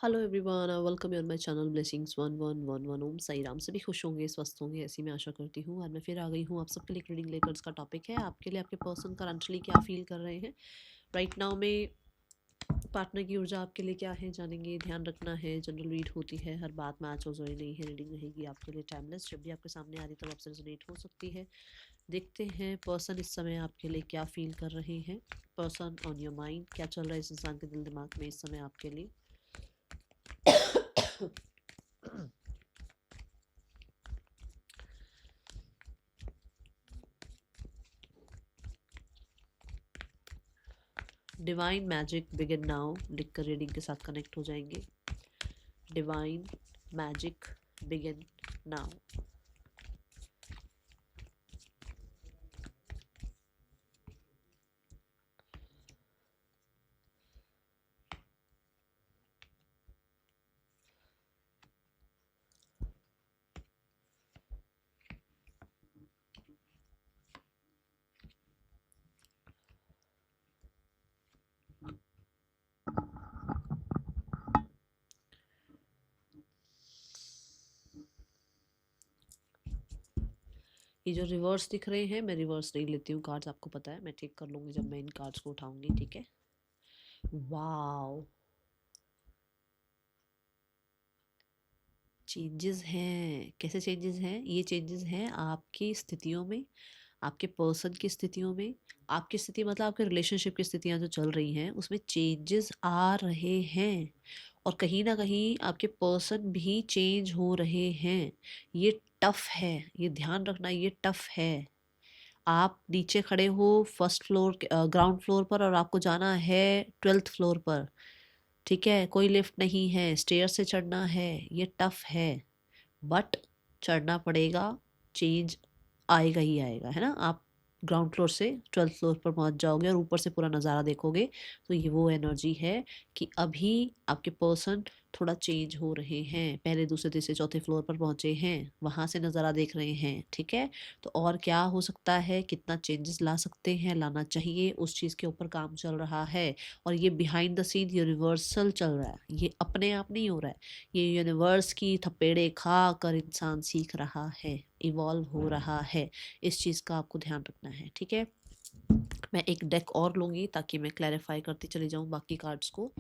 Hello everyone, welcome on my channel blessings 1111। ओम साई राम। सभी खुश होंगे, स्वस्थ होंगे, ऐसी मैं आशा करती हूँ। आज मैं फिर आ गई हूँ आप सबके लिए रीडिंग लेकर। इसका टॉपिक है आपके लिए आपके पर्सन करंटली क्या फील कर रहे हैं राइट नाउ में। पार्टनर की ऊर्जा आपके लिए क्या है जानेंगे। ध्यान रखना है, जनरल रीड होती है, हर बात मैच हो जोई नहीं है। रीडिंग रहेगी आपके लिए टाइमलेस, जब भी आपके सामने आ रही तब आपसे रेजोनेट हो सकती है। देखते हैं पर्सन इस समय आपके लिए क्या फील कर रहे हैं। पर्सन ऑन योर माइंड, क्या चल रहा है इस इंसान के दिल दिमाग में इस समय आपके लिए। डिवाइन मैजिक बिगिन नाउ लिखकर रीडिंग के साथ कनेक्ट हो जाएंगे। Divine magic begin now. ये जो रिवर्स दिख रहे हैं, मैं रिवर्स नहीं लेती हूँ कार्ड्स, आपको पता है। मैं ठीक कर लूंगी जब मैं इन कार्ड्स को उठाऊंगी, ठीक है। वाओ, चेंजेस हैं। कैसे चेंजेस हैं? ये चेंजेस हैं आपकी स्थितियों में, आपके पर्सन की स्थितियों में। आपकी स्थिति मतलब आपके रिलेशनशिप की स्थितियां जो चल रही हैं उसमें चेंजेस आ रहे हैं। और कहीं ना कहीं आपके पर्सन भी चेंज हो रहे हैं। ये टफ है, ये ध्यान रखना, ये टफ है। आप नीचे खड़े हो फर्स्ट फ्लोर, ग्राउंड फ्लोर पर, और आपको जाना है 12th फ्लोर पर, ठीक है। कोई लिफ्ट नहीं है, स्टेयर से चढ़ना है। ये टफ है, बट चढ़ना पड़ेगा। चेंज आएगा ही आएगा, है ना। आप ग्राउंड फ्लोर से 12th फ्लोर पर पहुंच जाओगे और ऊपर से पूरा नज़ारा देखोगे, तो ये वो एनर्जी है कि अभी आपके पर्सन थोड़ा चेंज हो रहे हैं। पहले दूसरे तीसरे चौथे फ्लोर पर पहुंचे हैं, वहां से नज़ारा देख रहे हैं, ठीक है। तो और क्या हो सकता है, कितना चेंजेस ला सकते हैं, लाना चाहिए, उस चीज़ के ऊपर काम चल रहा है। और ये बिहाइंड द सीन यूनिवर्सल चल रहा है, ये अपने आप नहीं हो रहा है। ये यूनिवर्स की थपेड़े खा कर इंसान सीख रहा है, इवॉल्व हो रहा है। इस चीज़ का आपको ध्यान रखना है, ठीक है। मैं एक डेक और लूंगी ताकि मैं क्लैरिफाई करती चली जाऊं बाकी कार्ड्स को।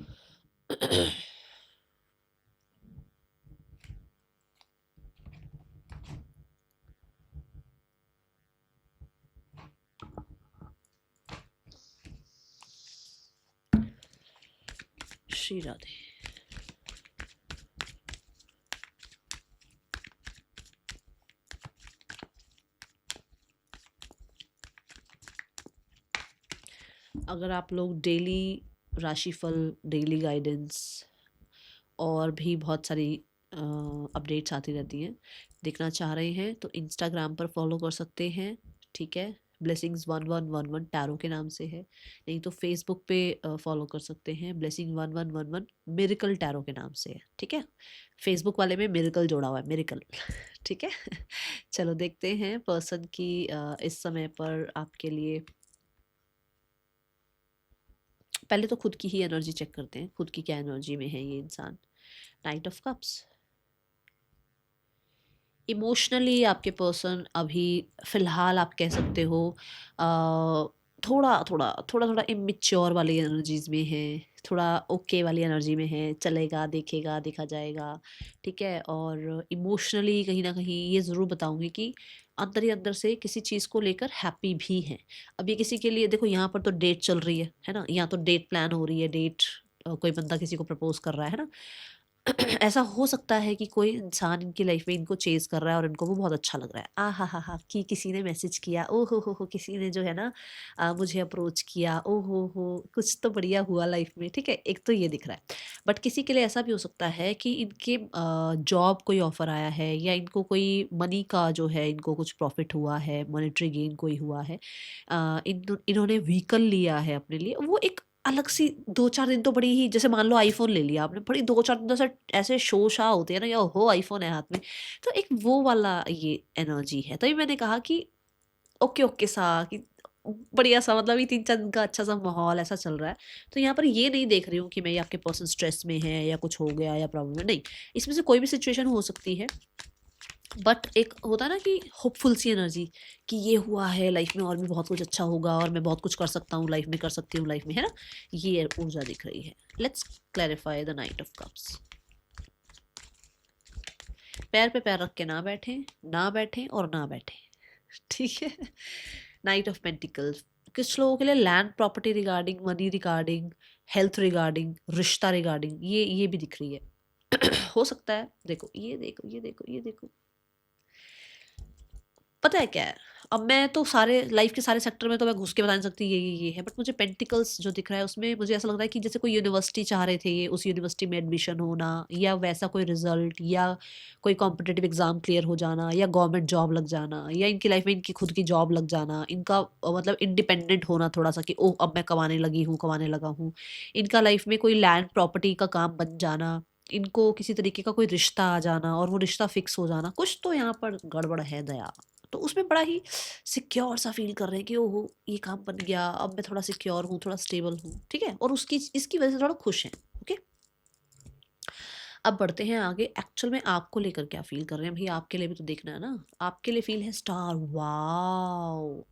श्री राधे। अगर आप लोग डेली राशिफल, डेली गाइडेंस और भी बहुत सारी अपडेट्स आती रहती हैं, देखना चाह रहे हैं तो इंस्टाग्राम पर फॉलो कर सकते हैं, ठीक है। ब्लेसिंग्स 1111 टैरो के नाम से है। नहीं तो फेसबुक पे फॉलो कर सकते हैं, ब्लेसिंग 1111 मिरेकल टैरो के नाम से है, ठीक है। फेसबुक वाले में मिरेकल जोड़ा हुआ है, मिरेकल। ठीक है। चलो देखते हैं पर्सन की इस समय पर आपके लिए। पहले तो खुद की ही एनर्जी चेक करते हैं, खुद की क्या एनर्जी में है ये इंसान। Night of cups. इमोशनली आपके पर्सन अभी फ़िलहाल आप कह सकते हो थोड़ा इमेच्योर वाली एनर्जीज में है, थोड़ा ओके वाली एनर्जी में है। चलेगा, देखेगा, देखा जाएगा, ठीक है। और इमोशनली कहीं ना कहीं ये ज़रूर बताऊंगी कि अंदर ही अंदर से किसी चीज़ को लेकर हैप्पी भी है। अब ये किसी के लिए, देखो यहाँ पर तो डेट चल रही है ना, यहाँ तो डेट प्लान हो रही है, डेट, कोई बंदा किसी को प्रपोज कर रहा है ना। ऐसा हो सकता है कि कोई इंसान इनकी लाइफ में इनको चेज़ कर रहा है और इनको वो बहुत अच्छा लग रहा है। आहाहाहा! कि किसी ने मैसेज किया, ओ हो! किसी ने जो है ना मुझे अप्रोच किया, ओ हो! कुछ तो बढ़िया हुआ लाइफ में, ठीक है? एक तो ये दिख रहा है। बट किसी के लिए ऐसा भी हो सकता है कि इनके जॉब कोई ऑफ़र आया है, या इनको कोई मनी का जो है, इनको कुछ प्रॉफ़िट हुआ है, मॉनेटरी गेन कोई हुआ है। इन्होंने व्हीकल लिया है अपने लिए, वो एक अलग सी 2-4 दिन तो बड़ी ही, जैसे मान लो आईफ़ोन ले लिया आपने, बड़ी 2-4 दिन तो ऐसे ऐसे शो-शा होते हैं ना, या ओहो! आईफ़ोन है हाथ में। तो एक वो वाला ये एनर्जी है। तभी मैंने कहा कि ओके-ओके सा, कि बढ़िया सा, मतलब ये 3-4 दिन का अच्छा सा माहौल ऐसा चल रहा है। तो यहाँ पर ये नहीं देख रही हूँ कि मैं, ये आपके पर्सन स्ट्रेस में है या कुछ हो गया या प्रॉब्लम है, नहीं। इसमें से कोई भी सिचुएशन हो सकती है, बट एक होता है ना कि होपफुल सी एनर्जी, कि ये हुआ है लाइफ में और भी बहुत कुछ अच्छा होगा और मैं बहुत कुछ कर सकता हूँ लाइफ में, कर सकती हूँ लाइफ में, है ना? ये ऊर्जा दिख रही है। Let's clarify the knight of cups. पैर पे पैर रख के ना बैठे, ना बैठे और ना बैठे, ठीक है? नाइट ऑफ पेंटिकल्स कुछ लोगों के लिए land property regarding, money regarding, health regarding, रिश्ता रिगार्डिंग, ये भी दिख रही है। हो सकता है, देखो ये देखो ये देखो ये देखो, पता है क्या है, अब मैं तो सारे लाइफ के सारे सेक्टर में तो मैं घुस के बता नहीं सकती ये है, बट मुझे पेंटिकल्स जो दिख रहा है उसमें मुझे ऐसा लग रहा है कि जैसे कोई यूनिवर्सिटी चाह रहे थे ये, उस यूनिवर्सिटी में एडमिशन होना, या वैसा कोई रिजल्ट, या कोई कॉम्पिटिटिव एग्जाम क्लियर हो जाना, या गवर्नमेंट जॉब लग जाना, या इनकी लाइफ में इनकी खुद की जॉब लग जाना, इनका मतलब इंडिपेंडेंट होना थोड़ा सा, कि ओह अब मैं कमाने लगी हूँ, कमाने लगा हूँ। इनका लाइफ में कोई लैंड प्रॉपर्टी का काम बन जाना, इनको किसी तरीके का कोई रिश्ता आ जाना और वो रिश्ता फिक्स हो जाना, कुछ तो यहाँ पर गड़बड़ है दया। तो उसमें बड़ा ही सिक्योर सा फील कर रहे हैं कि ओहो ये काम बन गया, अब मैं थोड़ा सिक्योर हूँ, थोड़ा स्टेबल हूँ, ठीक है? और उसकी इसकी वजह से थोड़ा खुश हैं। ओके, अब बढ़ते हैं आगे। एक्चुअल में आपको लेकर क्या फील कर रहे हैं भाई, आपके लिए भी तो देखना है ना। आपके लिए फील है स्टार। वाओ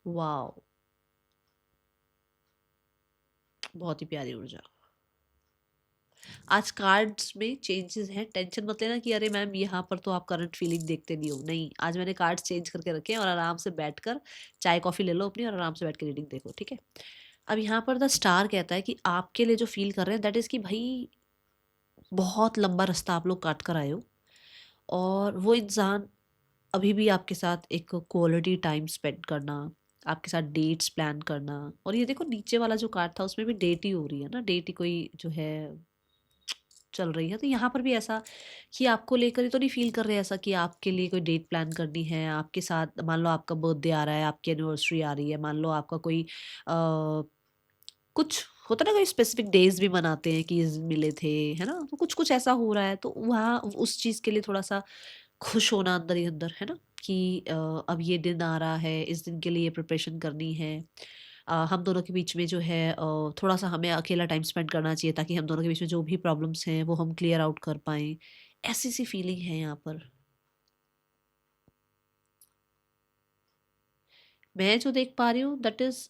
वाओ, बहुत ही प्यारी ऊर्जा। आज कार्ड्स में चेंजेस हैं, टेंशन मत लेना कि अरे मैम यहाँ पर तो आप करंट फीलिंग देखते नहीं हो, नहीं। आज मैंने कार्ड्स चेंज करके रखे हैं और आराम से बैठकर चाय कॉफ़ी ले लो अपनी और आराम से बैठ के रीडिंग देखो, ठीक है? अब यहाँ पर द स्टार कहता है कि आपके लिए जो फील कर रहे हैं दैट इज़ कि भाई बहुत लंबा रास्ता आप लोग काट कर आए हो, और वो इंसान अभी भी आपके साथ एक क्वालिटी टाइम स्पेंड करना, आपके साथ डेट्स प्लान करना। और ये देखो नीचे वाला जो कार्ड था उसमें भी डेट ही हो रही है ना, डेट ही कोई जो है चल रही है। तो यहाँ पर भी ऐसा कि आपको लेकर ही तो नहीं फील कर रहे ऐसा कि आपके लिए कोई डेट प्लान करनी है आपके साथ। मान लो आपका बर्थडे आ रहा है, आपकी एनिवर्सरी आ रही है, मान लो आपका कोई कुछ होता है ना, कोई स्पेसिफिक डेज भी मनाते हैं कि इस दिन मिले थे, है ना? तो कुछ कुछ ऐसा हो रहा है, तो वहाँ उस चीज़ के लिए थोड़ा सा खुश होना अंदर ही अंदर, है ना? कि अब ये दिन आ रहा है, इस दिन के लिए प्रिपरेशन करनी है। हम दोनों के बीच में जो है थोड़ा सा हमें अकेला टाइम स्पेंड करना चाहिए, ताकि हम दोनों के बीच में जो भी प्रॉब्लम्स हैं वो हम क्लियर आउट कर पाएं। ऐसी सी फीलिंग है यहाँ पर। मैं जो देख पा रही हूँ दैट इज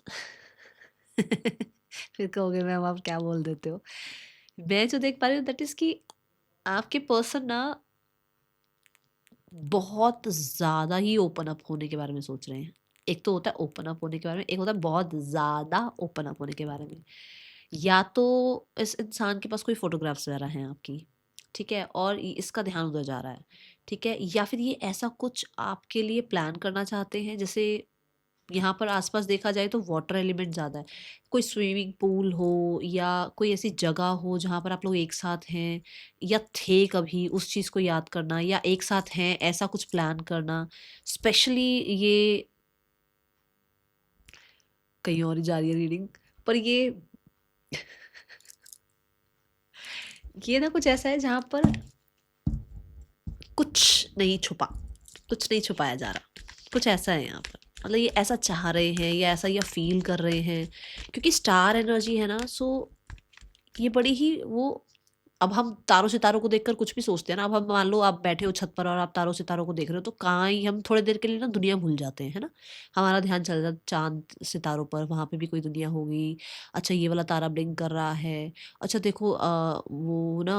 फिर कहोगे मैम आप क्या बोल देते हो। मैं जो देख पा रही हूँ दैट इज कि आपके पर्सन ना बहुत ज़्यादा ही ओपन अप होने के बारे में सोच रहे हैं। एक तो होता है ओपन अप होने के बारे में, एक होता है बहुत ज़्यादा ओपन अप होने के बारे में। या तो इस इंसान के पास कोई फ़ोटोग्राफ्स वगैरह हैं आपकी, ठीक है? और इसका ध्यान उधर जा रहा है, ठीक है? या फिर ये ऐसा कुछ आपके लिए प्लान करना चाहते हैं, जैसे यहाँ पर आसपास देखा जाए तो वाटर एलिमेंट ज़्यादा है। कोई स्विमिंग पूल हो या कोई ऐसी जगह हो जहाँ पर आप लोग एक साथ हैं या थे कभी, उस चीज़ को याद करना, या एक साथ हैं ऐसा कुछ प्लान करना। स्पेशली ये कहीं और ही जा रही है रीडिंग, पर ये ना कुछ ऐसा है जहाँ पर कुछ नहीं छुपा, कुछ नहीं छुपाया जा रहा, कुछ ऐसा है यहाँ पर। मतलब ये ऐसा चाह रहे हैं या ऐसा या फील कर रहे हैं, क्योंकि स्टार एनर्जी है ना। सो ये बड़ी ही वो, अब हम तारों सितारों को देखकर कुछ भी सोचते हैं ना। अब हम मान लो आप बैठे हो छत पर और आप तारों सितारों को देख रहे हो, तो कहाँ ही हम थोड़ी देर के लिए ना दुनिया भूल जाते हैं, है ना? हमारा ध्यान चल जाता चांद सितारों पर, वहाँ पे भी कोई दुनिया होगी। अच्छा ये वाला तारा ब्लिंक कर रहा है, अच्छा देखो वो ना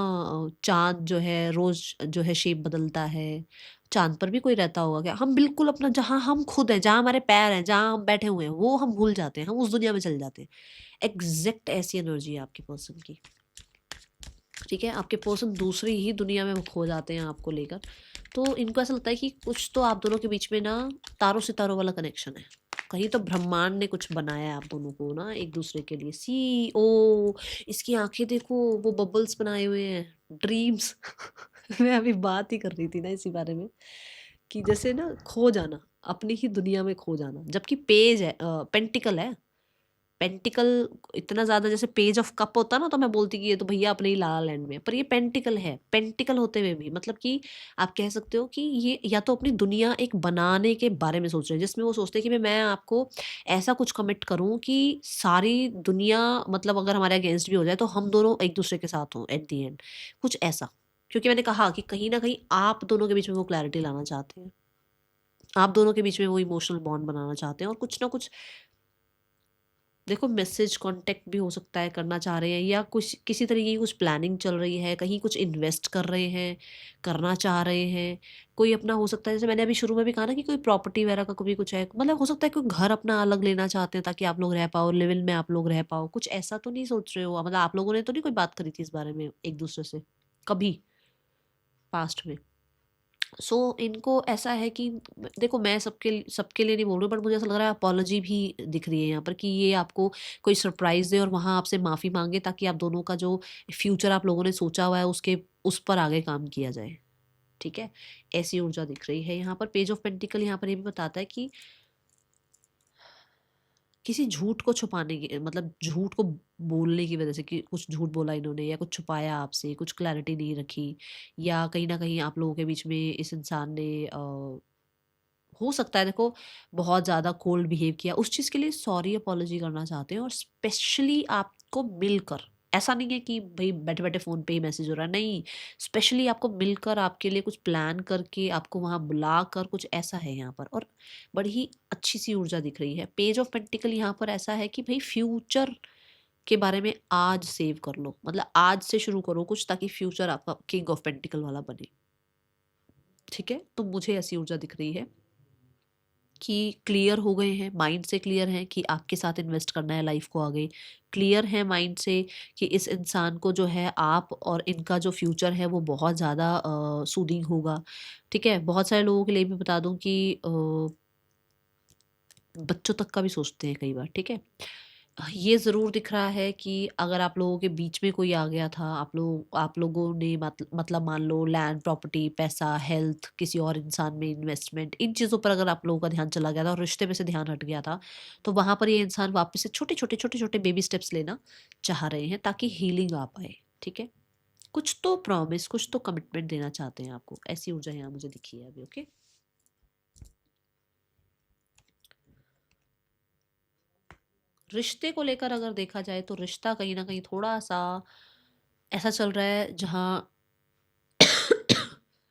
चांद जो है रोज जो है शेप बदलता है। चांद पर भी कोई रहता होगा क्या? हम बिल्कुल अपना, जहाँ हम खुद हैं, जहाँ हमारे पैर हैं, जहाँ हम बैठे हुए हैं, वो हम भूल जाते हैं, हम उस दुनिया में चले जाते हैं। एग्जैक्ट ऐसी एनर्जी है आपके पर्सन की, ठीक है? आपके पर्सन दूसरी ही दुनिया में वो खो जाते हैं आपको लेकर। तो इनको ऐसा लगता है कि कुछ तो आप दोनों के बीच में ना तारों सितारों वाला कनेक्शन है। कहीं तो ब्रह्मांड ने कुछ बनाया है आप दोनों को ना एक दूसरे के लिए। सी ओ, इसकी आंखें देखो, वो बबल्स बनाए हुए हैं, ड्रीम्स। मैं अभी बात ही कर रही थी ना इसी बारे में, कि जैसे ना खो जाना, अपनी ही दुनिया में खो जाना, जबकि पेज है, पेंटिकल है, पेंटिकल इतना ज़्यादा, जैसे पेज ऑफ कप होता ना तो मैं बोलती कि ये तो भैया अपने ही ला ला लैंड में है। पर ये पेंटिकल है। पेंटिकल होते हुए भी मतलब कि आप कह सकते हो कि ये या तो अपनी दुनिया एक बनाने के बारे में सोच रहे हैं, जिसमें वो सोचते हैं कि मैं आपको ऐसा कुछ कमिट करूँ कि सारी दुनिया मतलब अगर हमारे अगेंस्ट भी हो जाए तो हम दोनों एक दूसरे के साथ हों एट द एंड, कुछ ऐसा। क्योंकि मैंने कहा कि कहीं न कहीं आप दोनों के बीच में वो क्लैरिटी लाना चाहते हैं। आप दोनों के बीच में वो इमोशनल बॉन्ड बनाना चाहते हैं और कुछ ना कुछ देखो मैसेज कांटेक्ट भी हो सकता है करना चाह रहे हैं, या कुछ किसी तरीके की कुछ प्लानिंग चल रही है, कहीं कुछ इन्वेस्ट कर रहे हैं, करना चाह रहे हैं। कोई अपना हो सकता है, जैसे मैंने अभी शुरू में भी कहा ना कि कोई प्रॉपर्टी वगैरह का कभी कुछ है, मतलब हो सकता है कोई घर अपना अलग लेना चाहते हैं ताकि आप लोग रह पाओ, लिव इन में आप लोग रह पाओ। कुछ ऐसा तो नहीं सोच रहे हो? मतलब आप लोगों ने तो नहीं कोई बात करी थी इस बारे में एक दूसरे से कभी पास्ट में? सो इनको ऐसा है कि देखो मैं सबके सबके लिए नहीं बोल रही हूँ, बट मुझे ऐसा लग रहा है अपॉलॉजी भी दिख रही है यहाँ पर कि ये आपको कोई सरप्राइज दे और वहाँ आपसे माफ़ी मांगे ताकि आप दोनों का जो फ्यूचर आप लोगों ने सोचा हुआ है उसके उस पर आगे काम किया जाए। ठीक है, ऐसी ऊर्जा दिख रही है यहाँ पर। पेज ऑफ पेंटिकल यहाँ पर ये भी बताता है कि किसी झूठ को छुपाने की मतलब झूठ को बोलने की वजह से कि कुछ झूठ बोला इन्होंने या कुछ छुपाया आपसे, कुछ क्लैरिटी नहीं रखी, या कहीं न कहीं आप लोगों के बीच में इस इंसान ने हो सकता है देखो बहुत ज़्यादा कोल्ड बिहेव किया, उस चीज़ के लिए सॉरी अपॉलॉजी करना चाहते हैं और स्पेशली आपको मिलकर। ऐसा नहीं है कि भई बैठे-बैठे फ़ोन पे ही मैसेज हो रहा है, नहीं, स्पेशली आपको मिलकर आपके लिए कुछ प्लान करके आपको वहाँ बुलाकर कुछ ऐसा है यहाँ पर, और बड़ी ही अच्छी-सी ऊर्जा दिख रही है। पेज ऑफ पेंटिकल यहाँ पर ऐसा है कि भई फ्यूचर के बारे में आज सेव कर लो, मतलब आज से शुरू करो कुछ ताकि फ्यूचर आपका किंग ऑफ पेंटिकल वाला बने। ठीक है? तो मुझे ऐसी ऊर्जा दिख रही है कि क्लियर हो गए हैं, माइंड से क्लियर हैं कि आपके साथ इन्वेस्ट करना है लाइफ को आगे। क्लियर है माइंड से कि इस इंसान को जो है आप और इनका जो फ्यूचर है वो बहुत ज़्यादा सूदिंग होगा। ठीक है? बहुत सारे लोगों के लिए भी बता दूँ कि बच्चों तक का भी सोचते हैं कई बार। ठीक है? ये ज़रूर दिख रहा है कि अगर आप लोगों के बीच में कोई आ गया था, आप लोगों ने मतलब मान लो लैंड, प्रॉपर्टी, पैसा, हेल्थ, किसी और इंसान में इन्वेस्टमेंट, इन चीज़ों पर अगर आप लोगों का ध्यान चला गया था और रिश्ते में से ध्यान हट गया था, तो वहाँ पर ये इंसान वापस से छोटे-छोटे बेबी स्टेप्स लेना चाह रहे हैं ताकि हीलिंग आ पाए। ठीक है? कुछ तो प्रॉमिस, कुछ तो कमिटमेंट देना चाहते हैं आपको। ऐसी ऊर्जा यहाँ मुझे दिखी है अभी। ओके? रिश्ते को लेकर अगर देखा जाए तो रिश्ता कहीं न कहीं थोड़ा-सा ऐसा चल रहा है जहाँ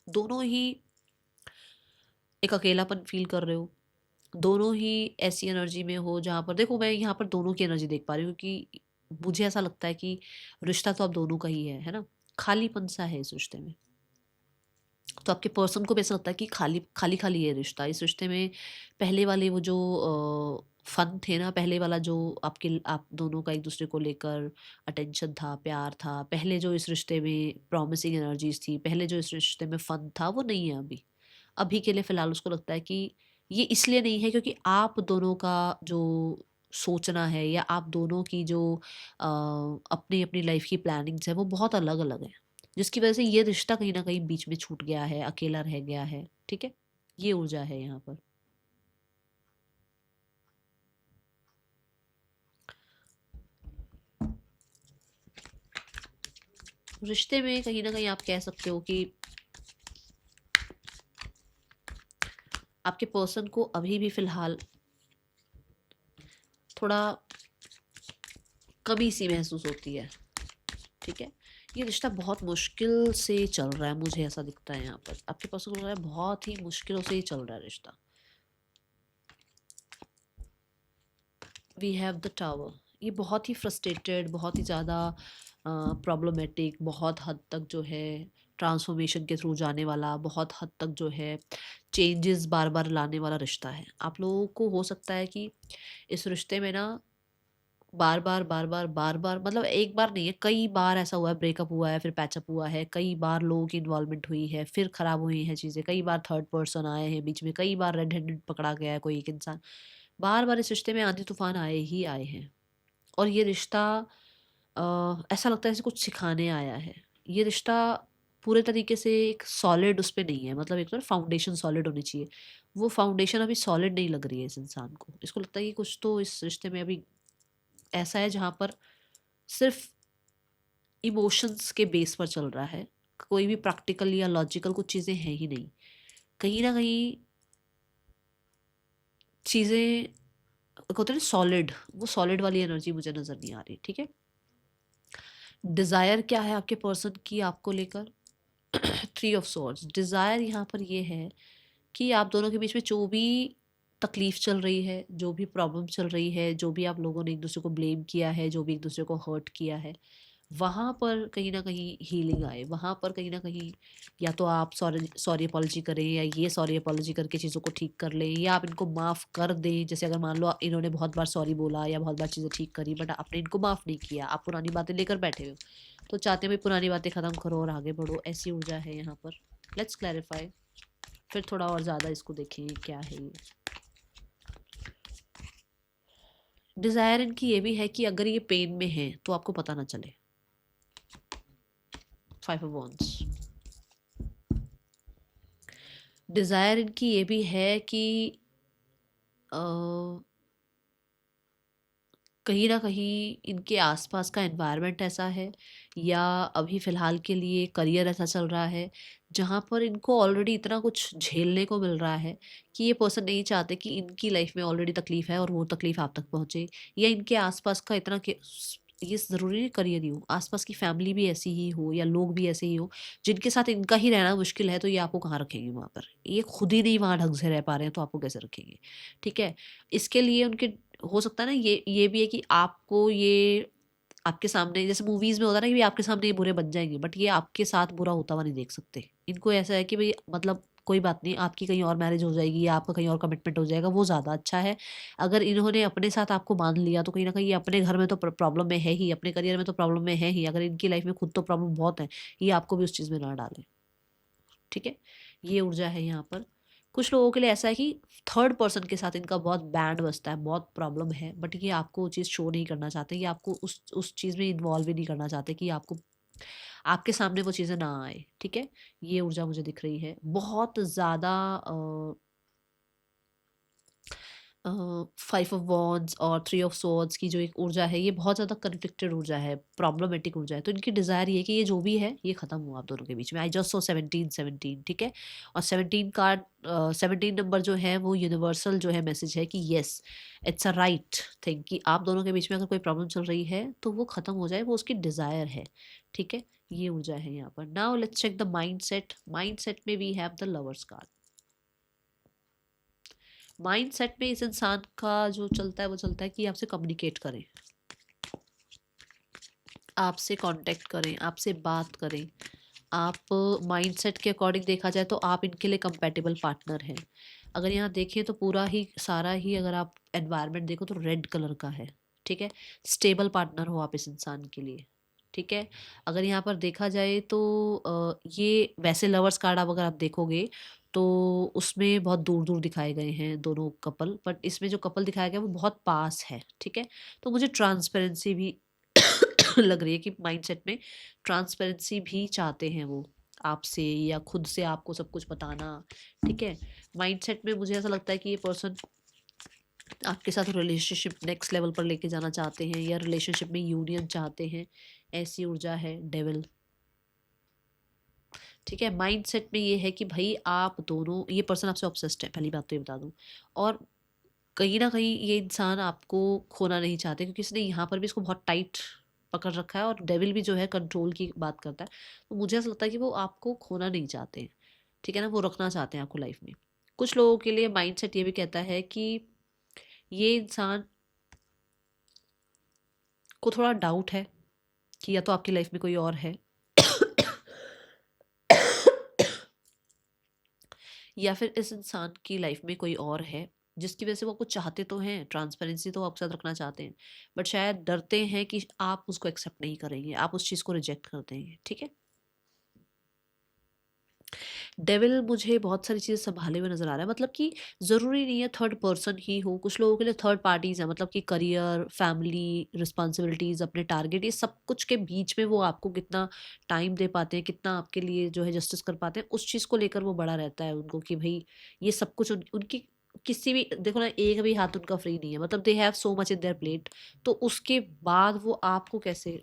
दोनों ही एक अकेलापन फ़ील कर रहे हो। दोनों ही ऐसी एनर्जी में हो जहाँ पर देखो मैं यहाँ पर दोनों की एनर्जी देख पा रही हूँ, क्योंकि मुझे ऐसा लगता है कि रिश्ता तो अब दोनों का ही है ना? खालीपन-सा है इस रिश्ते में। तो आपके पर्सन को भी ऐसा लगता है कि खाली-खाली है रिश्ता। इस रिश्ते में पहले वाले वो जो फन थे ना, पहले वाला जो आप दोनों का एक-दूसरे को लेकर अटेंशन था, प्यार था, पहले जो इस रिश्ते में प्रॉमिसिंग एनर्जीज़ थी, पहले जो इस रिश्ते में फन था, वो नहीं है अभी। अभी के लिए फ़िलहाल उसको लगता है कि ये इसलिए नहीं है क्योंकि आप दोनों का जो सोचना है या आप दोनों की जो अपनी-अपनी लाइफ़ की प्लानिंग्स है, वो बहुत अलग-अलग हैं। जिसकी वजह से ये रिश्ता कहीं न कहीं बीच में छूट गया है, अकेला रह गया है, ठीक है? ये ऊर्जा है यहाँ पर। रिश्ते में कहीं न कहीं आप कह सकते हो कि आपके पर्सन को अभी भी फ़िलहाल थोड़ा कमी-सी महसूस होती है, ठीक है? ये रिश्ता बहुत मुश्किल से चल रहा है, मुझे ऐसा दिखता है यहाँ पर। आपके पर्सन को लग रहा है बहुत ही मुश्किलों से ही चल रहा है रिश्ता। We have the tower. ये बहुत ही फ्रस्ट्रेटेड, बहुत ही ज़्यादा प्रॉब्लमेटिक, बहुत हद तक जो है ट्रांसफॉर्मेशन के थ्रू जाने वाला, बहुत हद तक जो है चेंजेस बार बार लाने वाला रिश्ता है। आप लोगों को हो सकता है कि इस रिश्ते में ना बार बार मतलब एक बार नहीं है, कई बार ऐसा हुआ है, ब्रेकअप हुआ है, फिर पैचअप हुआ है, कई बार लोगों की इन्वॉल्वमेंट हुई है, फिर खराब हुई हैं चीज़ें, कई बार थर्ड पर्सन आए हैं बीच में, कई बार रेड हैंडेड पकड़ा गया है कोई एक इंसान। बार बार इस रिश्ते में आंधी तूफान आए ही आए हैं, और ये रिश्ता ऐसा लगता है जैसे कुछ सिखाने आया है। ये रिश्ता पूरे तरीके से एक सॉलिड उस पे नहीं है, मतलब एक तो फाउंडेशन सॉलिड होनी चाहिए। वो फाउंडेशन अभी सॉलिड नहीं लग रही है इस इंसान को। इसको लगता है कि कुछ तो इस रिश्ते में अभी ऐसा है जहाँ पर सिर्फ इमोशंस के बेस पर चल रहा है, कोई भी प्रैक्टिकल या लॉजिकल कुछ चीज़ें हैं ही नहीं। कहीं ना कहीं चीज़ें होते हैं सॉलिड, वो सॉलिड वाली एनर्जी मुझे नज़र नहीं आ रही। ठीक है, डिज़ायर क्या है आपके पर्सन की आपको लेकर? Three of swords. डिज़ायर यहाँ पर ये है कि आप दोनों के बीच में जो भी तकलीफ चल रही है, जो भी प्रॉब्लम चल रही है, जो भी आप लोगों ने एक दूसरे को ब्लेम किया है, जो भी एक दूसरे को हर्ट किया है, वहाँ पर कहीं न कहीं हीलिंग आए, वहाँ पर कहीं न कहीं या तो आप सॉरी सॉरी अपॉलजी करें या ये सॉरी अपॉलजी करके चीज़ों को ठीक कर लें, या आप इनको माफ़ कर दें। जैसे अगर मान लो इन्होंने बहुत बार सॉरी बोला या बहुत बार चीज़ें ठीक करी बट आपने इनको माफ़ नहीं किया, आप पुरानी बातें लेकर बैठे हो। तो चाहते हैं भाई पुरानी बातें ख़त्म करो और आगे बढ़ो, ऐसी ऊर्जा है यहाँ पर। लेट्स क्लैरिफाई, फिर थोड़ा और ज़्यादा इसको देखेंगे क्या है ये। डिज़ायर इनकी ये भी है कि अगर ये पेन में है तो आपको पता ना चले। Five of wands. डिज़ायर इनकी ये भी है कि अ, कहीं ना कहीं इनके आसपास का एनवायरनमेंट ऐसा है या अभी फ़िलहाल के लिए करियर ऐसा चल रहा है जहाँ पर इनको ऑलरेडी इतना कुछ झेलने को मिल रहा है कि ये पर्सन नहीं चाहते कि इनकी लाइफ में ऑलरेडी तकलीफ है और वो तकलीफ आप तक पहुँचे, या इनके आसपास का इतना कि ये ज़रूरी नहीं करियर ही हो, आसपास की फैमिली भी ऐसी ही हो या लोग भी ऐसे ही हो जिनके साथ इनका ही रहना मुश्किल है, तो ये आपको कहाँ रखेंगे वहाँ पर? ये खुद ही नहीं वहाँ ढंग से रह पा रहे हैं तो आपको कैसे रखेंगे? ठीक है, इसके लिए उनके हो सकता है ना, ये भी है कि आपको ये आपके सामने जैसे मूवीज में होता है ना कि आपके सामने ये बुरे बन जाएंगे बट ये आपके साथ बुरा होता हुआ नहीं देख सकते। इनको ऐसा है कि भाई मतलब कोई बात नहीं, आपकी कहीं और मैरिज हो जाएगी या आपका कहीं और कमिटमेंट हो जाएगा, वो ज़्यादा अच्छा है। अगर इन्होंने अपने साथ आपको मान लिया तो कहीं ना कहीं ये अपने घर में तो प्रॉब्लम में है ही, अपने करियर में तो प्रॉब्लम में है ही, अगर इनकी लाइफ में खुद तो प्रॉब्लम बहुत है, ये आपको भी उस चीज़ में ना डालें। ठीक है, ये ऊर्जा है यहाँ पर। कुछ लोगों के लिए ऐसा है कि थर्ड पर्सन के साथ इनका बहुत बैंड बजता है, बहुत प्रॉब्लम है बट ये आपको वो चीज़ शो नहीं करना चाहते, ये आपको उस चीज़ में इन्वॉल्व ही नहीं करना चाहते कि आपको आपके सामने वो चीज़ें ना आए। ठीक है, ये ऊर्जा मुझे दिख रही है बहुत ज़्यादा। फाइव ऑफ वॉन्ड्स और थ्री ऑफ सॉर्ड्स की जो एक ऊर्जा है ये बहुत ज़्यादा कन्फ्लिक्टेड ऊर्जा है, प्रॉब्लमेटिक ऊर्जा है। तो इनकी डिज़ायर ये है कि ये जो भी है ये ख़त्म हुआ आप दोनों के बीच में। आई जस्ट सो 17 ठीक है, और 17 कार्ड 17 नंबर जो है वो यूनिवर्सल जो है मैसेज है कि yes it's a right thing कि आप दोनों के बीच में अगर कोई प्रॉब्लम चल रही है तो वो ख़त्म हो जाए, वो उसकी डिज़ायर है। ठीक है, ये ऊर्जा है यहाँ पर। Now let's check the mindset. Mindset में we have the lovers card. Mindset में इस इंसान का जो चलता है वो चलता है कि आपसे कम्युनिकेट करें, आपसे कांटेक्ट करें, आपसे बात करें। आप माइंड सेट के अकॉर्डिंग देखा जाए तो आप इनके लिए कंपेटेबल पार्टनर हैं। अगर यहाँ देखें तो पूरा ही सारा ही अगर आप एनवायरनमेंट देखो तो रेड कलर का है। ठीक है, स्टेबल पार्टनर हो आप इस इंसान के लिए। ठीक है, अगर यहाँ पर देखा जाए तो ये वैसे लवर्स कार्ड आप अगर आप देखोगे तो उसमें बहुत दूर दूर दिखाए गए हैं दोनों कपल, बट इसमें जो कपल दिखाया गया है वो बहुत पास है। ठीक है, तो मुझे ट्रांसपेरेंसी भी लग रही है कि माइंडसेट में ट्रांसपेरेंसी भी चाहते हैं वो आपसे या खुद से आपको सब कुछ बताना। ठीक है, माइंडसेट में मुझे ऐसा लगता है कि ये पर्सन आपके साथ रिलेशनशिप नेक्स्ट लेवल पर लेके जाना चाहते हैं या रिलेशनशिप में यूनियन चाहते हैं, ऐसी ऊर्जा है डेविल। ठीक है, माइंडसेट में ये है कि भाई आप दोनों, ये पर्सन आपसे ऑब्सेस्ड है, पहली बात तो ये बता दूं। और कहीं ना कहीं ये इंसान आपको खोना नहीं चाहते क्योंकि इसने यहाँ पर भी इसको बहुत टाइट पकड़ रखा है और डेविल भी जो है कंट्रोल की बात करता है। तो मुझे ऐसा लगता है कि वो आपको खोना नहीं चाहते हैं। ठीक है ना, वो रखना चाहते हैं आपको लाइफ में। कुछ लोगों के लिए माइंडसेट ये भी कहता है कि ये इंसान को थोड़ा डाउट है कि या तो आपकी लाइफ में कोई और है या फिर इस इंसान की लाइफ में कोई और है जिसकी वजह से वो कुछ चाहते तो हैं, ट्रांसपेरेंसी तो आपके साथ रखना चाहते हैं बट शायद डरते हैं कि आप उसको एक्सेप्ट नहीं करेंगे, आप उस चीज़ को रिजेक्ट कर देंगे। ठीक है, डेविल मुझे बहुत सारी चीज़ें संभाले हुए नज़र आ रहा है, मतलब कि ज़रूरी नहीं है थर्ड पर्सन ही हो, कुछ लोगों के लिए थर्ड पार्टीज़ हैं, मतलब कि करियर, फैमिली, रिस्पॉन्सिबिलिटीज़, अपने टारगेट, ये सब कुछ के बीच में वो आपको कितना टाइम दे पाते हैं, कितना आपके लिए जो है जस्टिस कर पाते हैं, उस चीज़ को लेकर वो बड़ा रहता है उनको कि भाई ये सब कुछ उनकी किसी भी देखो ना, एक भी हाथ उनका फ्री नहीं है, मतलब they have so much in their plate. तो उसके बाद वो आपको कैसे,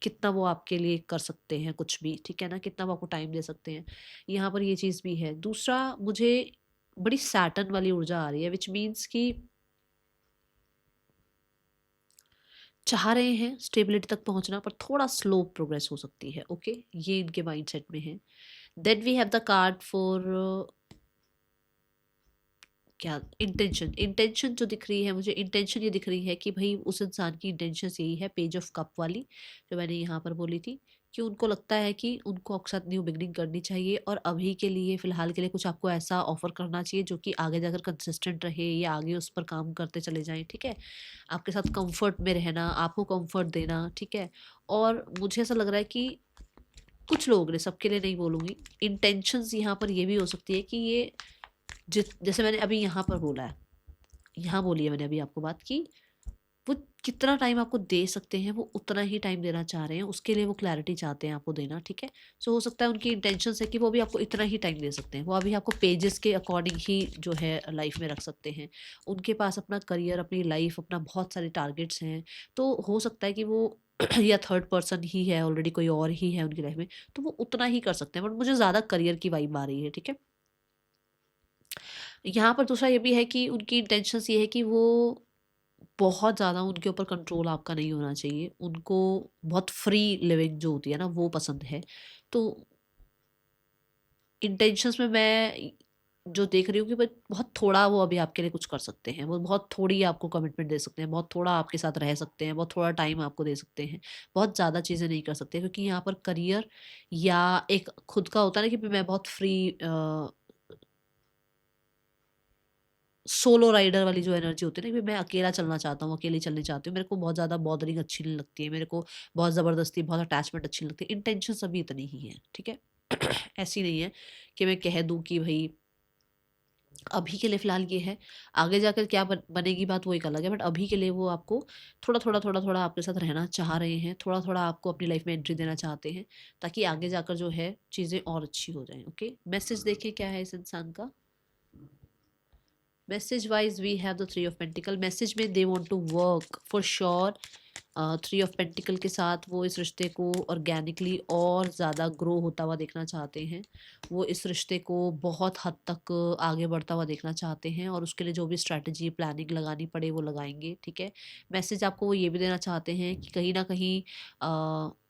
कितना वो आपके लिए कर सकते हैं कुछ भी, ठीक है ना, कितना वो आपको टाइम दे सकते हैं, यहाँ पर ये चीज़ भी है। दूसरा, मुझे बड़ी सैटर्न वाली ऊर्जा आ रही है, विच मीन्स कि चाह रहे हैं स्टेबिलिटी तक पहुंचना, पर थोड़ा स्लो प्रोग्रेस हो सकती है। ओके, ये इनके माइंडसेट में है। Then we have the card for क्या, इंटेंशन। इंटेंशन जो दिख रही है मुझे, इंटेंशन ये दिख रही है कि भाई उस इंसान की इंटेंशन यही है, पेज ऑफ कप वाली जो मैंने यहाँ पर बोली थी, कि उनको लगता है कि उनको आपके साथ न्यू बिगनिंग करनी चाहिए, और अभी के लिए फिलहाल के लिए कुछ आपको ऐसा ऑफर करना चाहिए जो कि आगे जाकर कंसिस्टेंट रहे, या आगे उस पर काम करते चले जाएं, ठीक है, आपके साथ कंफर्ट में रहना, आपको कंफर्ट देना, ठीक है। और मुझे ऐसा लग रहा है कि कुछ लोग ने, सबके लिए नहीं बोलूँगी, इंटेंशंस यहाँ पर ये भी हो सकती है कि ये जैसे मैंने अभी यहाँ पर बोला है, यहाँ बोली है मैंने अभी आपको बात की, वो कितना टाइम आपको दे सकते हैं, वो उतना ही टाइम देना चाह रहे हैं, उसके लिए वो क्लैरिटी चाहते हैं आपको देना, ठीक है। सो हो सकता है उनकी इंटेंशन है कि वो भी आपको इतना ही टाइम दे सकते हैं, वो अभी आपको पेजेस के अकॉर्डिंग ही जो है लाइफ में रख सकते हैं। उनके पास अपना करियर, अपनी लाइफ, अपना बहुत सारे टारगेट्स हैं, तो हो सकता है कि वो या थर्ड पर्सन ही है ऑलरेडी, कोई और ही है उनकी लाइफ में, तो वो उतना ही कर सकते हैं, बट मुझे ज़्यादा करियर की वाइब आ रही है, ठीक है। यहाँ पर दूसरा ये भी है कि उनकी इंटेंशंस ये है कि वो बहुत ज़्यादा, उनके ऊपर कंट्रोल आपका नहीं होना चाहिए, उनको बहुत फ्री लिविंग जो होती है ना वो पसंद है। तो इंटेंशंस में मैं जो देख रही हूँ कि बहुत थोड़ा वो अभी आपके लिए कुछ कर सकते हैं, वो बहुत थोड़ी आपको कमिटमेंट दे सकते हैं, बहुत थोड़ा आपके साथ रह सकते हैं, बहुत थोड़ा टाइम आपको दे सकते हैं, बहुत ज़्यादा चीज़ें नहीं कर सकते, क्योंकि यहाँ पर करियर या एक खुद का होता है ना कि मैं बहुत फ्री, सोलो राइडर वाली जो एनर्जी होती है ना, कि मैं अकेला चलना चाहता हूँ, अकेले चलनी चाहती हूँ, मेरे को बहुत ज़्यादा बॉदरिंग अच्छी नहीं लगती है, मेरे को बहुत ज़बरदस्ती, बहुत अटैचमेंट अच्छी नहीं लगती है। इंटेंशन अभी इतनी ही है, ठीक है। ऐसी नहीं है कि मैं कह दूँ कि भाई अभी के लिए फ़िलहाल ये है, आगे जाकर क्या बनेगी बात वो एक अलग है, बट अभी के लिए वो आपको थोड़ा-थोड़ा आपके साथ रहना चाह रहे हैं, थोड़ा-थोड़ा आपको अपनी लाइफ़ में एंट्री देना चाहते हैं, ताकि आगे जाकर जो है चीज़ें और अच्छी हो जाएँ, ओके। मैसेज देखें क्या है इस इंसान का। Message wise we have the three of pentacle. Message में they want to work for sure. Three of pentacle के साथ वो इस रिश्ते को ऑर्गेनिकली और ज़्यादा ग्रो होता हुआ देखना चाहते हैं, वो इस रिश्ते को बहुत हद तक आगे बढ़ता हुआ देखना चाहते हैं, और उसके लिए जो भी स्ट्रैटेजी प्लानिंग लगानी पड़े वो लगाएंगे, ठीक है। मैसेज आपको वो ये भी देना चाहते हैं कि कहीं ना कहीं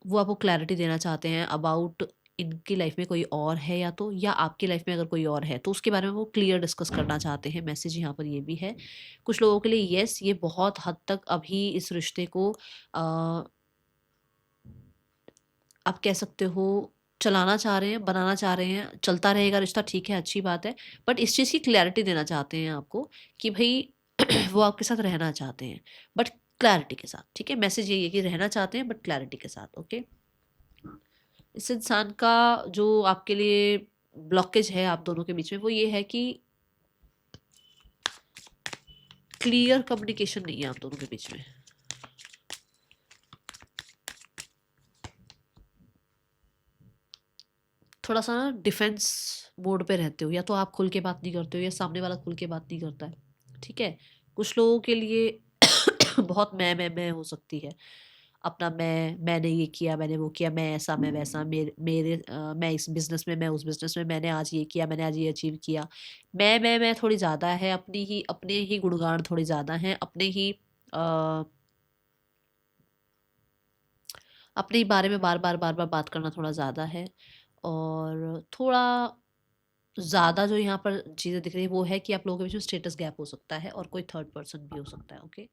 वो आपको क्लैरिटी देना चाहते हैं अबाउट इनकी लाइफ में कोई और है, या तो या आपकी लाइफ में अगर कोई और है तो उसके बारे में वो क्लियर डिस्कस करना चाहते हैं। मैसेज यहाँ पर ये भी है कुछ लोगों के लिए, यस ये बहुत हद तक अभी इस रिश्ते को आ, आप कह सकते हो चलाना चाह रहे हैं, बनाना चाह रहे हैं, चलता रहेगा रिश्ता, ठीक है, अच्छी बात है, बट इस चीज़ की क्लैरिटी देना चाहते हैं आपको कि भाई वो आपके साथ रहना चाहते हैं, बट क्लैरिटी के साथ, ठीक है। मैसेज यही है कि रहना चाहते हैं बट क्लैरिटी के साथ, ओके। इस इंसान का जो आपके लिए ब्लॉकेज है आप दोनों के बीच में, वो ये है कि क्लियर कम्युनिकेशन नहीं है आप दोनों के बीच में। थोड़ा सा ना डिफेंस मोड पे रहते हो, या तो आप खुल के बात नहीं करते हो या सामने वाला खुल के बात नहीं करता है, ठीक है। कुछ लोगों के लिए बहुत मैं हो सकती है, अपना मैंने ये किया, मैंने वो किया, मैं ऐसा, मैं वैसा, मैं इस बिजनेस में, मैं उस बिजनेस में, मैंने आज ये किया, मैंने आज ये अचीव किया। मैं थोड़ी ज़्यादा है, अपने ही गुणगान थोड़ी ज़्यादा हैं, अ, अपने ही बारे में बार बार बात करना थोड़ा ज़्यादा है, और थोड़ा ज़्यादा जो यहाँ पर चीज़ें दिख रही है वो है कि आप लोगों के बीच में स्टेटस गैप हो सकता है, और कोई थर्ड पर्सन भी हो सकता है, okay.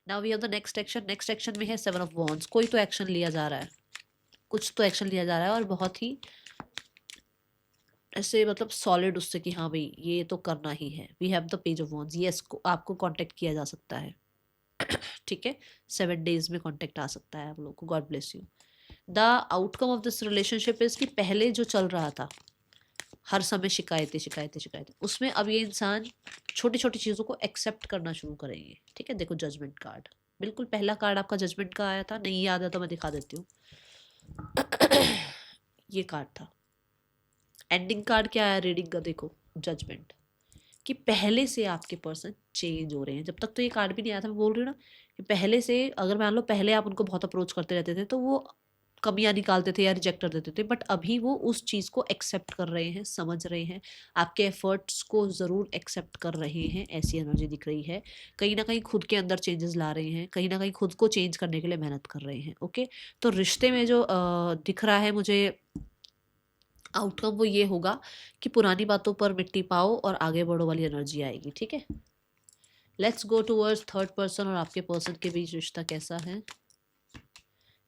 Now we have the next action. Next action में है सेवन ऑफ वॉन्ड्स। कोई तो एक्शन लिया जा रहा है, कुछ तो एक्शन लिया जा रहा है, और बहुत ही ऐसे मतलब सॉलिड उससे कि हाँ भाई ये तो करना ही है। We have the page of wands. Yes, आपको कांटेक्ट किया जा सकता है, ठीक है, 7 डेज में कांटेक्ट आ सकता है आप लोगों को। God bless you. The outcome of this relationship is कि पहले जो चल रहा था हर समय शिकायतें शिकायतें शिकायतें, उसमें अब ये इंसान छोटी छोटी चीज़ों को एक्सेप्ट करना शुरू करेंगे, ठीक है। देखो जजमेंट कार्ड, बिल्कुल पहला कार्ड आपका जजमेंट का आया था, नहीं याद है तो मैं दिखा देती हूँ। ये कार्ड था। एंडिंग कार्ड क्या है रीडिंग का, देखो जजमेंट। कि पहले से आपके पर्सन चेंज हो रहे हैं। जब तक तो ये कार्ड भी नहीं आया था, मैं बोल रही हूँ ना कि पहले से, अगर मान लो पहले आप उनको बहुत अप्रोच करते रहते थे तो वो कमियां निकालते थे या रिजेक्ट कर देते थे, बट अभी वो उस चीज़ को एक्सेप्ट कर रहे हैं, समझ रहे हैं, आपके एफर्ट्स को ज़रूर एक्सेप्ट कर रहे हैं, ऐसी एनर्जी दिख रही है। कहीं ना कहीं खुद के अंदर चेंजेस ला रहे हैं, कहीं ना कहीं खुद को चेंज करने के लिए मेहनत कर रहे हैं। ओके, तो रिश्ते में जो दिख रहा है मुझे आउटकम, वो ये होगा कि पुरानी बातों पर मिट्टी पाओ और आगे बढ़ो वाली एनर्जी आएगी। ठीक है, let's go towards third person और आपके पर्सन के बीच रिश्ता कैसा है।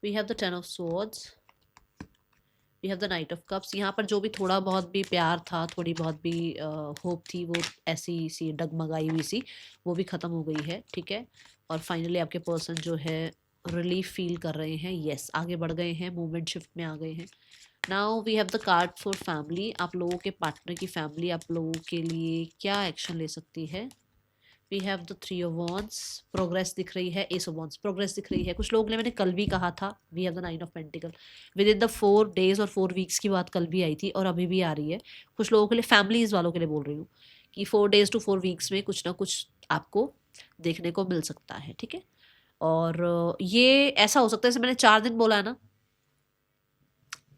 We have the 10 of swords, we have the knight of cups. यहाँ पर जो भी थोड़ा बहुत भी प्यार था, थोड़ी बहुत भी होप थी, वो ऐसी सी डगमगाई हुई सी, वो भी ख़त्म हो गई है। ठीक है, और फाइनली आपके पर्सन जो है रिलीफ फील कर रहे हैं, यस आगे बढ़ गए हैं, मूवमेंट शिफ्ट में आ गए हैं। Now we have the card for family. आप लोगों के पार्टनर की फैमिली आप लोगों के लिए क्या एक्शन ले सकती है। We have the 3 of wands, progress दिख रही है, एस ऑफ वॉन्ड्स, प्रोग्रेस दिख रही है। कुछ लोगों ने, मैंने कल भी कहा था, we have the 9 of pentacle. Within the 4 days और 4 वीक्स की बात कल भी आई थी और अभी भी आ रही है। कुछ लोगों के लिए, फैमिलीज वालों के लिए बोल रही हूँ कि 4 डेज टू 4 वीक्स में कुछ ना कुछ आपको देखने को मिल सकता है। ठीक है, और ये ऐसा हो सकता है, जैसे मैंने 4 दिन बोला है ना,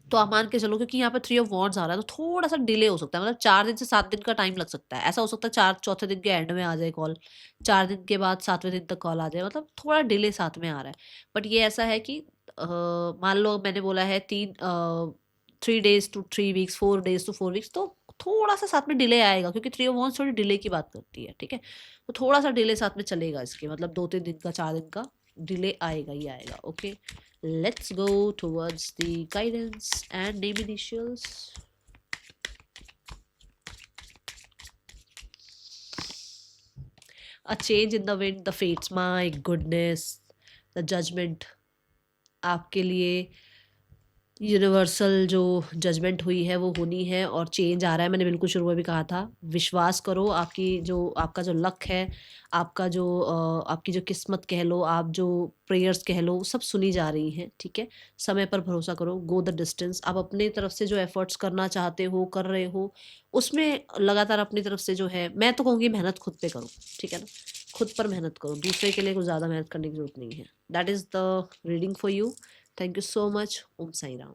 तो आप मान के चलो, क्योंकि यहाँ पे 3 ऑफ वॉन्ड्स आ रहा है तो थोड़ा सा डिले हो सकता है, मतलब 4 दिन से 7 दिन का टाइम लग सकता है। ऐसा हो सकता है चौथे दिन के एंड में आ जाए कॉल, 4 दिन के बाद 7वें दिन तक कॉल आ जाए, मतलब थोड़ा डिले साथ में आ रहा है। बट ये ऐसा है कि मान लो मैंने बोला है 3 days to 3 weeks, 4 days to 4 weeks, तो थोड़ा सा साथ में डिले आएगा, क्योंकि 3 ऑफ वॉन्ड्स थोड़ी डिले की बात करती है। ठीक है, तो थोड़ा सा डिले साथ में चलेगा इसके, मतलब 2-3 दिन का, 4 दिन का डिले आएगा ही आएगा। Okay, let's go towards the guidance and name initials. A change in the wind, the fates, my goodness, the judgment आपके लिए यूनिवर्सल जो जजमेंट हुई है वो होनी है, और चेंज आ रहा है। मैंने बिल्कुल शुरू में भी कहा था, विश्वास करो, आपका जो लक है, आपकी जो किस्मत कह लो, आप जो प्रेयर्स कह लो, सब सुनी जा रही हैं। ठीक है, समय पर भरोसा करो, गो द डिस्टेंस। आप अपने तरफ से जो एफर्ट्स करना चाहते हो, कर रहे हो, उसमें लगातार अपनी तरफ से जो है, मैं तो कहूँगी मेहनत खुद पे करो। ठीक है ना, खुद पर मेहनत करो, दूसरे के लिए कुछ ज़्यादा मेहनत करने की जरूरत नहीं है। That is the reading for you. Thank you so much. Om Sai Ram.